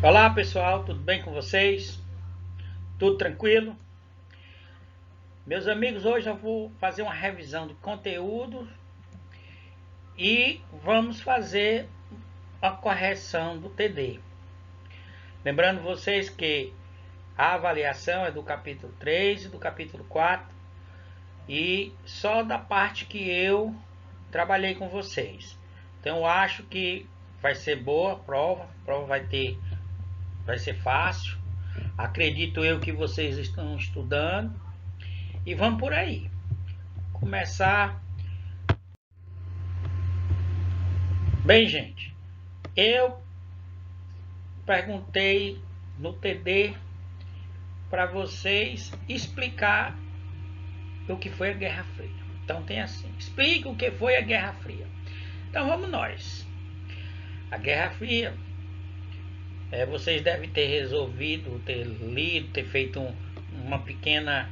Olá pessoal, tudo bem com vocês? Tudo tranquilo? Meus amigos, hoje eu vou fazer uma revisão de conteúdo e vamos fazer a correção do TD. Lembrando vocês que a avaliação é do capítulo 3 e do capítulo 4 e só da parte que eu trabalhei com vocês. Então eu acho que vai ser boa a prova vai ser fácil. Acredito eu que vocês estão estudando e vamos por aí. Começar. Bem, gente, eu perguntei no TD para vocês explicar o que foi a Guerra Fria. Então tem assim, explica o que foi a Guerra Fria. Então vamos nós. A Guerra Fria, vocês devem ter resolvido, ter lido, ter feito uma pequena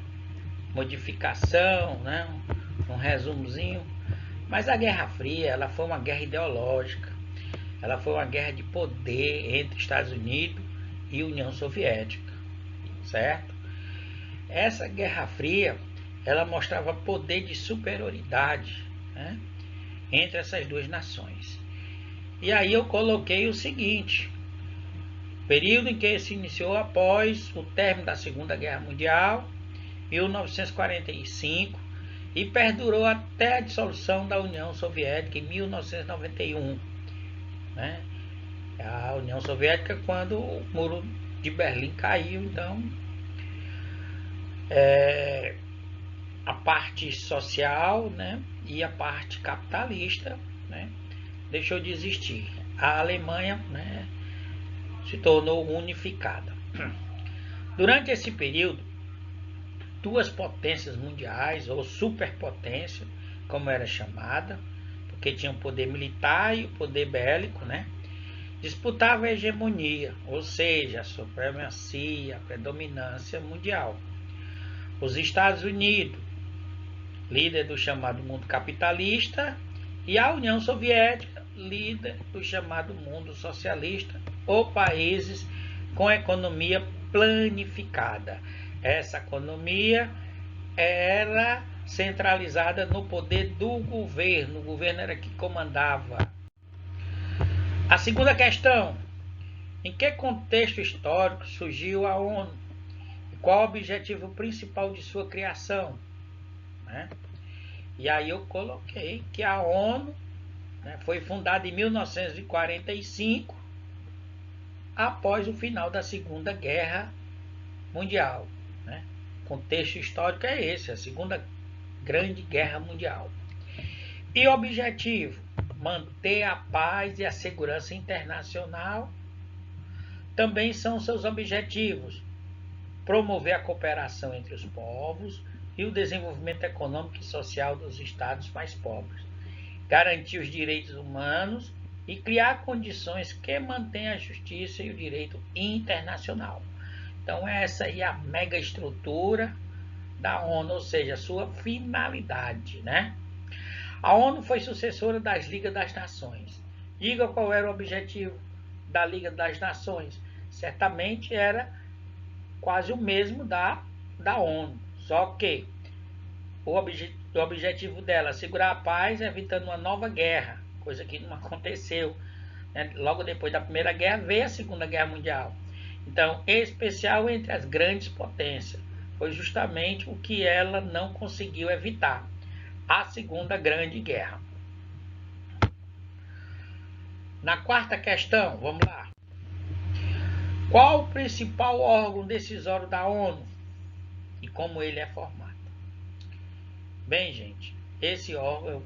modificação, né? Um resumozinho. Mas a Guerra Fria, ela foi uma guerra ideológica. Ela foi uma guerra de poder entre Estados Unidos e União Soviética, certo? Essa Guerra Fria, ela mostrava poder de superioridade, né, entre essas duas nações. E aí eu coloquei o seguinte: período em que se iniciou após o término da Segunda Guerra Mundial, 1945, e perdurou até a dissolução da União Soviética em 1991. Né? A União Soviética, quando o muro de Berlim caiu, então a parte social, né, e a parte capitalista, né, deixou de existir. A Alemanha, né, se tornou unificada. Durante esse período, duas potências mundiais, ou superpotência, como era chamada, porque tinha o poder militar e o poder bélico, né, disputava a hegemonia, ou seja, a supremacia, a predominância mundial. Os Estados Unidos, líder do chamado mundo capitalista, e a União Soviética, líder do chamado mundo socialista, ou países com economia planificada. Essa economia era centralizada no poder do governo. O governo era que comandava. A segunda questão: em que contexto histórico surgiu a ONU? E qual o objetivo principal de sua criação? Né? E aí eu coloquei que a ONU, né, foi fundada em 1945, após o final da Segunda Guerra Mundial. Né? O contexto histórico é esse, a Segunda Grande Guerra Mundial. E o objetivo: manter a paz e a segurança internacional. Também são seus objetivos: promover a cooperação entre os povos e o desenvolvimento econômico e social dos estados mais pobres, garantir os direitos humanos e criar condições que mantenham a justiça e o direito internacional. Então essa aí é a mega estrutura da ONU, ou seja, a sua finalidade, né? A ONU foi sucessora das Ligas das Nações. Diga qual era o objetivo da Liga das Nações. Certamente era quase o mesmo da ONU, só que o objetivo dela é segurar a paz, evitando uma nova guerra, coisa que não aconteceu. Né? Logo depois da Primeira Guerra veio a Segunda Guerra Mundial. Então, em especial entre as grandes potências, foi justamente o que ela não conseguiu evitar: a Segunda Grande Guerra. Na quarta questão, vamos lá. Qual o principal órgão decisório da ONU e como ele é formado? Bem, gente, esse órgão,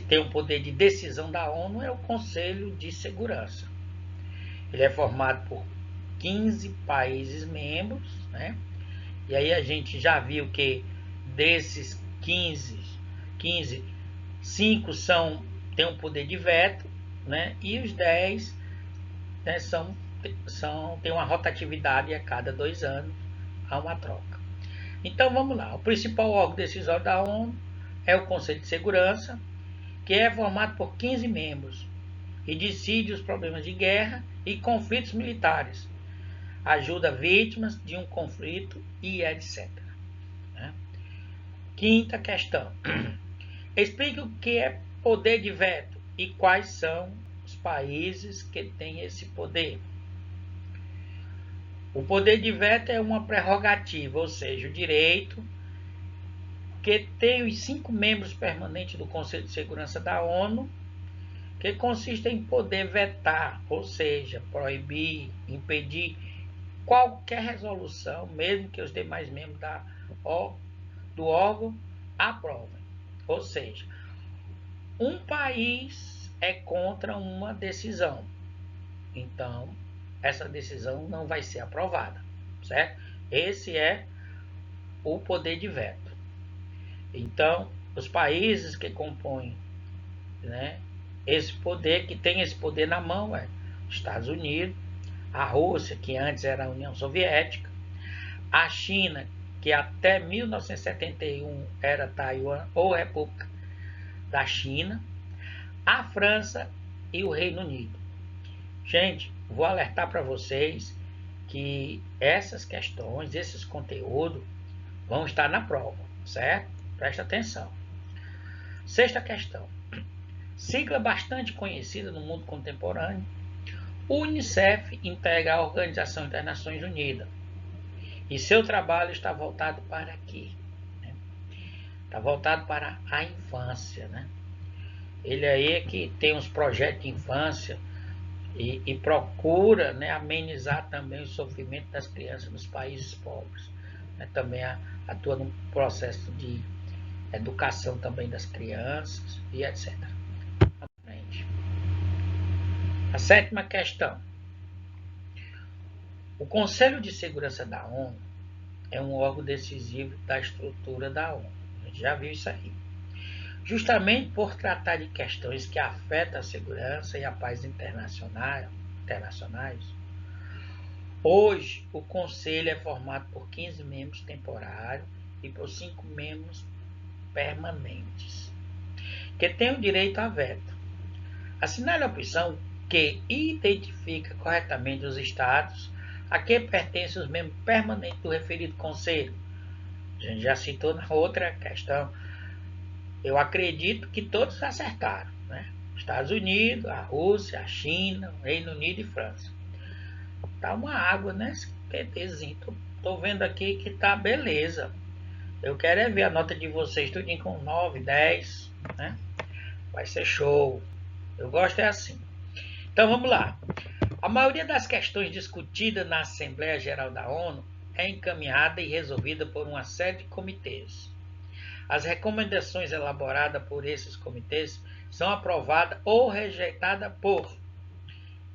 tem o poder de decisão da ONU, é o Conselho de Segurança. Ele é formado por 15 países membros, né? E aí a gente já viu que desses 15, 5 têm um poder de veto, né? E os 10, né, têm uma rotatividade, a cada 2 anos há uma troca. Então vamos lá. O principal órgão decisório da ONU é o Conselho de Segurança, que é formado por 15 membros. e decide os problemas de guerra e conflitos militares, ajuda vítimas de um conflito e etc. Né? Quinta questão. Explique o que é poder de veto e quais são os países que têm esse poder. O poder de veto é uma prerrogativa, ou seja, o direito que tem os 5 membros permanentes do Conselho de Segurança da ONU, que consiste em poder vetar, ou seja, proibir, impedir qualquer resolução, mesmo que os demais membros do órgão aprovem. Ou seja, um país é contra uma decisão, então essa decisão não vai ser aprovada, certo? Esse é o poder de veto. Então, os países que compõem, né, esse poder, que tem esse poder na mão, é os Estados Unidos, a Rússia, que antes era a União Soviética, a China, que até 1971 era Taiwan ou República da China, a França e o Reino Unido. Gente, vou alertar para vocês que essas questões, esses conteúdos vão estar na prova, certo? Presta atenção. Sexta questão. Sigla bastante conhecida no mundo contemporâneo, o UNICEF integra a Organização das Nações Unidas. E seu trabalho está voltado para quê? Está voltado para a infância, né? Ele aí é que tem uns projetos de infância e procura, né, amenizar também o sofrimento das crianças nos países pobres. Né? Também atua no processo de educação também das crianças e etc. A sétima questão. O Conselho de Segurança da ONU é um órgão decisivo da estrutura da ONU. A gente já viu isso aí. Justamente por tratar de questões que afetam a segurança e a paz internacionais, hoje o Conselho é formado por 15 membros temporários e por 5 membros permanentes, que têm o direito a veto. Assinale a opção que identifica corretamente os estados a que pertencem os membros permanentes do referido Conselho. A gente já citou na outra questão. Eu acredito que todos acertaram, né? Estados Unidos, a Rússia, a China, o Reino Unido e França. Tá uma água nesse QTzinho. Tô vendo aqui que tá beleza. Eu quero é ver a nota de vocês tudinho com 9, 10, né? Vai ser show. Eu gosto é assim. Então vamos lá. A maioria das questões discutidas na Assembleia Geral da ONU é encaminhada e resolvida por uma série de comitês. As recomendações elaboradas por esses comitês são aprovadas ou rejeitadas por...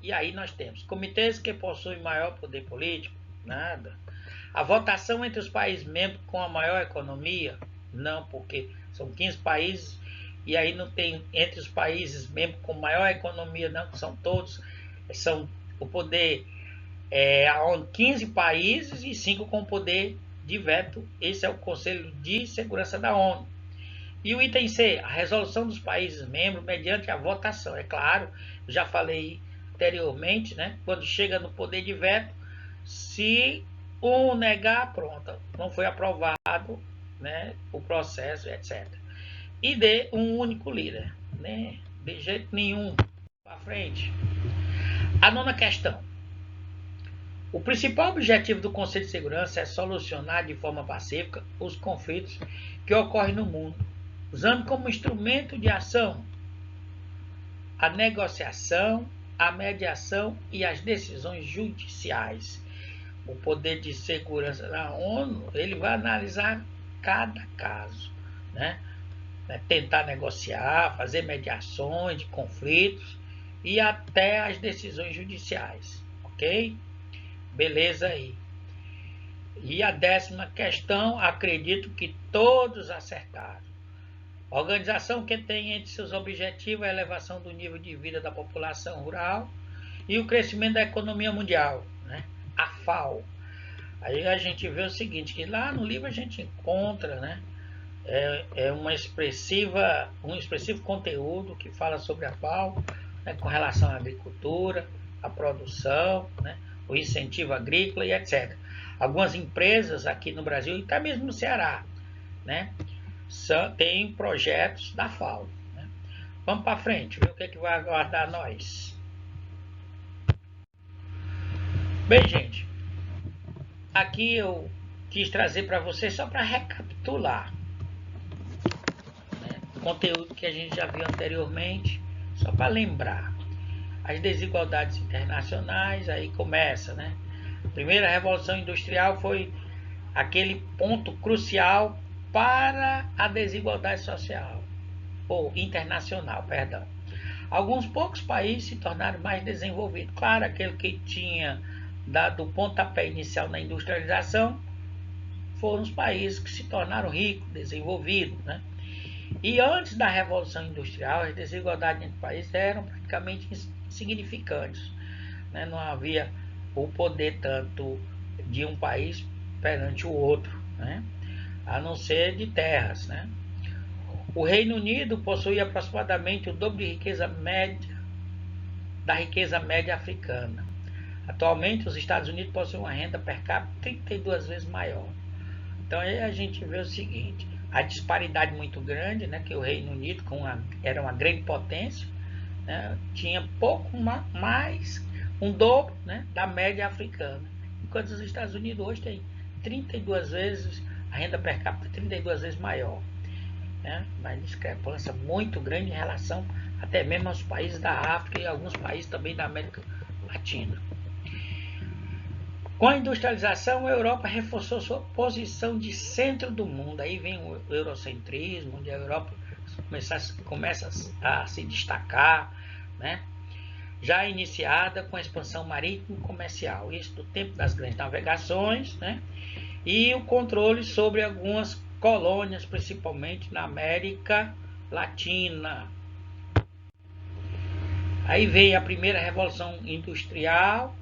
E aí nós temos comitês que possuem maior poder político? Nada. A votação entre os países membros com a maior economia? Não, porque são 15 países e aí não tem entre os países membros com maior economia, não, são todos, são o poder, 15 países e 5 com poder de veto. Esse é o Conselho de Segurança da ONU. E o item C, a resolução dos países membros mediante a votação. É claro, já falei anteriormente, né? Quando chega no poder de veto, se um negar, pronto, não foi aprovado, né, o processo, etc. E D, um único líder, né? De jeito nenhum. Para frente. A nona questão. O principal objetivo do Conselho de Segurança é solucionar de forma pacífica os conflitos que ocorrem no mundo, usando como instrumento de ação a negociação, a mediação e as decisões judiciais. O poder de segurança da ONU, ele vai analisar cada caso, né? Tentar negociar, fazer mediações de conflitos e até as decisões judiciais, ok? Beleza aí. E a 10ª questão, acredito que todos acertaram. A organização que tem entre seus objetivos a elevação do nível de vida da população rural e o crescimento da economia mundial, né? A FAO. Aí a gente vê o seguinte, que lá no livro a gente encontra, né, um expressivo conteúdo que fala sobre a FAO, né, com relação à agricultura, à produção, né, o incentivo agrícola e etc. Algumas empresas aqui no Brasil, e até mesmo no Ceará, né, têm projetos da FAO. Né. Vamos para frente, ver o que, é que vai aguardar nós. Bem, gente, aqui eu quis trazer para vocês só para recapitular, né, o conteúdo que a gente já viu anteriormente, só para lembrar. As desigualdades internacionais, aí começa, né? A primeira revolução industrial foi aquele ponto crucial para a desigualdade social, ou internacional, perdão. Alguns poucos países se tornaram mais desenvolvidos. Claro, aquele que tinha dado o pontapé inicial na industrialização foram os países que se tornaram ricos, desenvolvidos, né? E antes da Revolução Industrial, as desigualdades entre países eram praticamente insignificantes, né? Não havia o poder tanto de um país perante o outro, né? A não ser de terras, né? O Reino Unido possuía aproximadamente o dobro de riqueza média da riqueza média africana. Atualmente, os Estados Unidos possuem uma renda per capita 32 vezes maior. Então aí a gente vê o seguinte, a disparidade muito grande, né, que o Reino Unido era uma grande potência, né, tinha pouco mais, um dobro, né, da média africana, enquanto os Estados Unidos hoje tem 32 vezes, a renda per capita 32 vezes maior, né, uma discrepância muito grande em relação até mesmo aos países da África e alguns países também da América Latina. Com a industrialização, a Europa reforçou sua posição de centro do mundo. Aí vem o eurocentrismo, onde a Europa começa a se destacar, né? Já iniciada com a expansão marítima e comercial. Isso do tempo das grandes navegações, né? E o controle sobre algumas colônias, principalmente na América Latina. Aí vem a primeira revolução industrial.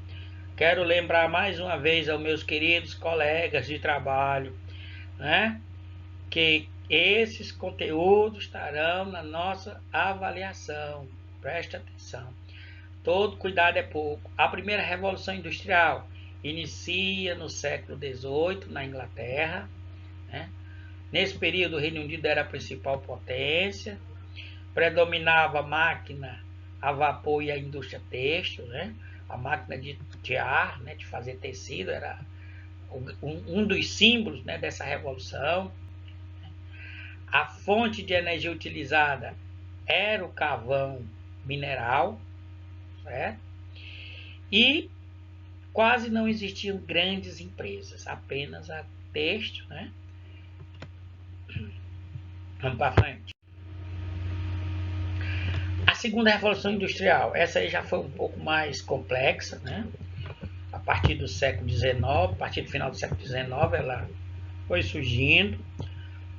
Quero lembrar mais uma vez aos meus queridos colegas de trabalho, né, que esses conteúdos estarão na nossa avaliação. Preste atenção. Todo cuidado é pouco. A primeira revolução industrial inicia no século XVIII na Inglaterra, né? Nesse período o Reino Unido era a principal potência, predominava a máquina a vapor e a indústria têxtil, né? A máquina de tear, né, de fazer tecido, era um dos símbolos, né, dessa revolução. A fonte de energia utilizada era o carvão mineral, certo? E quase não existiam grandes empresas, apenas a têxtil, né? Vamos para frente. A segunda revolução industrial, essa aí já foi um pouco mais complexa, né? A partir do século XIX, a partir do final do século XIX, ela foi surgindo.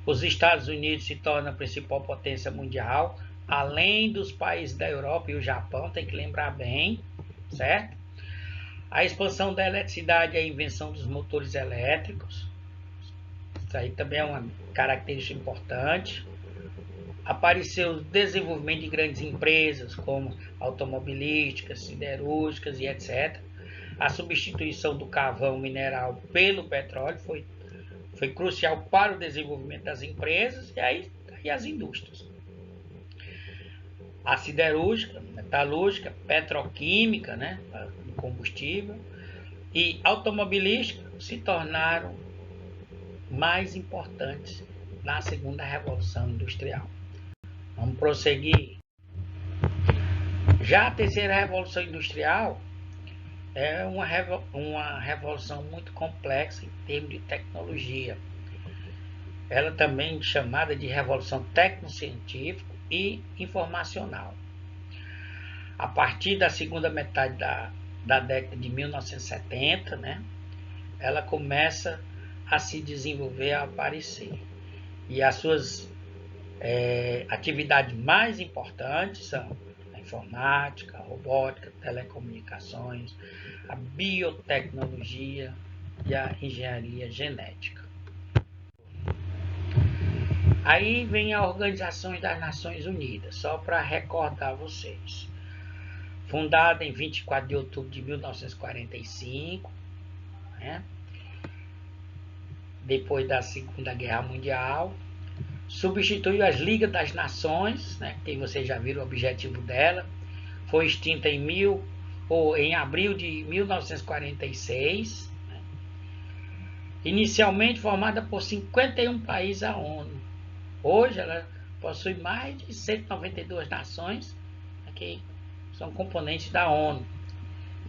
Os Estados Unidos se tornam a principal potência mundial, além dos países da Europa e o Japão, tem que lembrar bem, certo? A expansão da eletricidade e a invenção dos motores elétricos, isso aí também é uma característica importante. Apareceu o desenvolvimento de grandes empresas, como automobilísticas, siderúrgicas e etc. A substituição do carvão mineral pelo petróleo foi crucial para o desenvolvimento das empresas e as indústrias. A siderúrgica, metalúrgica, petroquímica, né, do combustível, e automobilística se tornaram mais importantes na segunda revolução industrial. Vamos prosseguir. Já a terceira revolução industrial é uma revolução muito complexa em termos de tecnologia. Ela também é chamada de revolução tecnocientífica e informacional. A partir da segunda metade da década de 1970, né, ela começa a se desenvolver, a aparecer. E as suas atividades mais importantes são a informática, a robótica, telecomunicações, a biotecnologia e a engenharia genética. Aí vem a Organização das Nações Unidas, só para recordar vocês. fundada em 24 de outubro de 1945, né? Depois da Segunda Guerra Mundial. Substituiu as Ligas das Nações, né? Que vocês já viram o objetivo dela. Foi extinta em abril de 1946. Né? Inicialmente formada por 51 países a ONU. Hoje ela possui mais de 192 nações, né, que são componentes da ONU.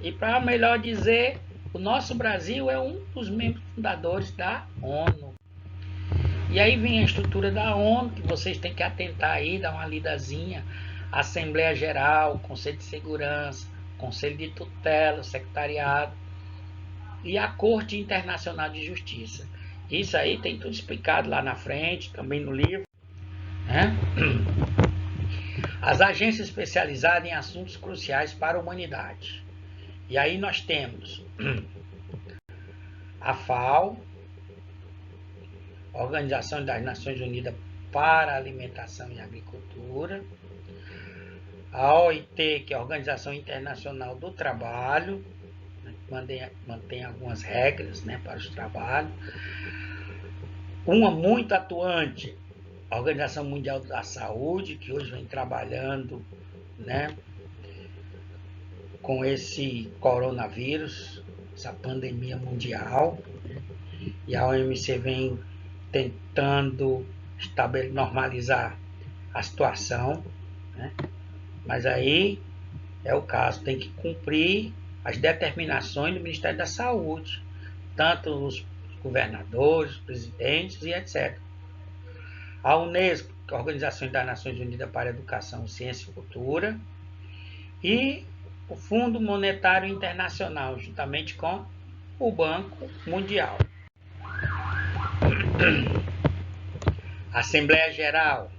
E para melhor dizer, o nosso Brasil é um dos membros fundadores da ONU. E aí vem a estrutura da ONU, que vocês têm que atentar aí, dar uma lidazinha. Assembleia Geral, Conselho de Segurança, Conselho de Tutela, Secretariado e a Corte Internacional de Justiça. Isso aí tem tudo explicado lá na frente, também no livro. Né? As agências especializadas em assuntos cruciais para a humanidade. E aí nós temos a FAO, Organização das Nações Unidas para a Alimentação e Agricultura, a OIT, que é a Organização Internacional do Trabalho, mantém algumas regras, né, para os trabalhos. Uma muito atuante, a Organização Mundial da Saúde, que hoje vem trabalhando, né, com esse coronavírus, essa pandemia mundial, e a OMC vem tentando normalizar a situação, né? Mas aí é o caso, tem que cumprir as determinações do Ministério da Saúde, tanto os governadores, os presidentes e etc. A Unesco, que é a Organização das Nações Unidas para a Educação, Ciência e Cultura, e o Fundo Monetário Internacional, juntamente com o Banco Mundial. A Assembleia Geral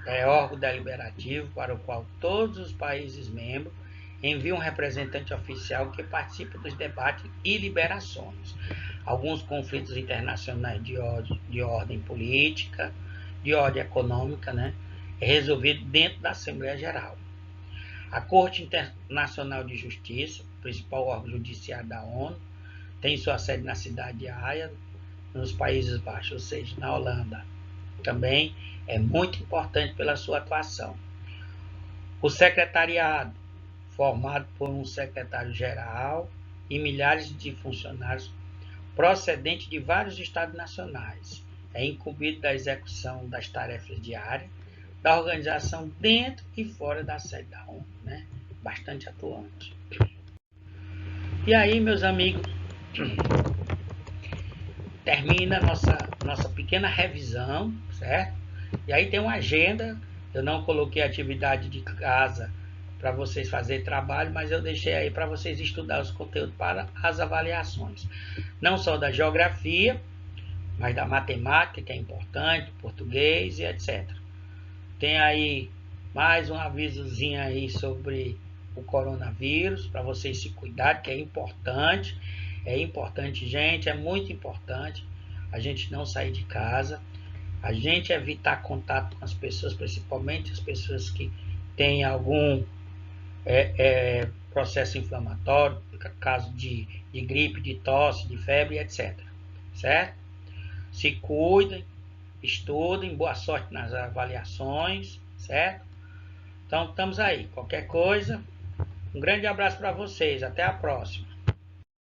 é órgão deliberativo para o qual todos os países membros enviam um representante oficial que participa dos debates e liberações. Alguns conflitos internacionais de ordem política, de ordem econômica, né, é resolvido dentro da Assembleia Geral. A Corte Internacional de Justiça, principal órgão judiciário da ONU, tem sua sede na cidade de Haia, nos Países Baixos, ou seja, na Holanda. Também é muito importante pela sua atuação. O secretariado, formado por um secretário-geral e milhares de funcionários procedentes de vários estados nacionais, é incumbido da execução das tarefas diárias da organização dentro e fora da sede da ONU, né? Bastante atuante. E aí, meus amigos, termina nossa pequena revisão, certo? E aí tem uma agenda, eu não coloquei atividade de casa para vocês fazerem trabalho, mas eu deixei aí para vocês estudar os conteúdos para as avaliações. Não só da geografia, mas da matemática, que é importante, português e etc. Tem aí mais um avisozinho aí sobre o coronavírus, para vocês se cuidarem, que é importante. É importante, gente, é muito importante a gente não sair de casa, a gente evitar contato com as pessoas, principalmente as pessoas que têm algum processo inflamatório, caso de gripe, de tosse, de febre, etc. Certo? Se cuidem, estudem, boa sorte nas avaliações, certo? Então, estamos aí. Qualquer coisa, um grande abraço para vocês. Até a próxima.